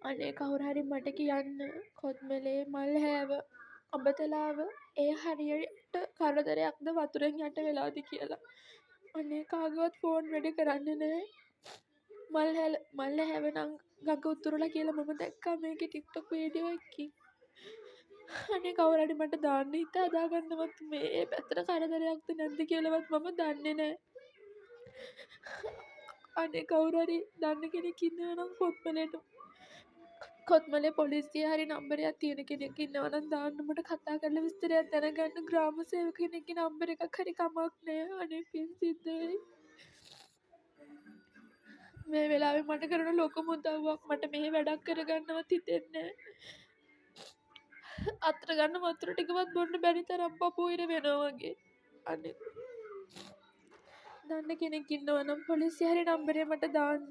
අනේ කවුරු හරි මට කියන්න කොත්මලේ මල් හැව අඹතලාව ඒ හරියට කරදරයක්ද වතුරෙන් යට වෙලාද කියලා. අනේ කාගවත් ෆෝන් වැඩ කරන්නේ නැහැ. මල් හැව නම් ගඟ උතුරලා කියලා මම දැක්කා මේකේ ටික්ටොක් වීඩියෝ එකකින්. අනේ කවුරු හරි මට දාන්න හිත හදාගන්නවත් මේ පැත්තට කරදරයක්ද නැද්ද කියලාවත් මම දන්නේ නැහැ. අනේ කවුරු හරි දන්න කෙනෙක් ඉන්නවා නම් කොත්මලේ පොලිසිය හරි නම්බරයක් තියෙන කෙනෙක් ඉන්නවා නම් දාන්න මට කතා කරලා විස්තරයක් දැනගන්න ග්‍රාම සේවක කෙනෙක්ගේ නම්බර එකක් හරි කමක් නෑ අනේ පින් සිද්ධ වෙයි මේ වෙලාවේ මට කරන ලොකුම උදව්වක් මට මෙහෙ වැඩක් කරගන්නවත් හිතෙන්නේ නෑ අතට ගන්න වතුර ටිකවත් බොන්න බැරි තරම් පපුව ඉර වෙනවා වගේ අනේ දන්න කෙනෙක් ඉන්නවා නම් පොලිසිය හරි නම්බරේ මට දාන්න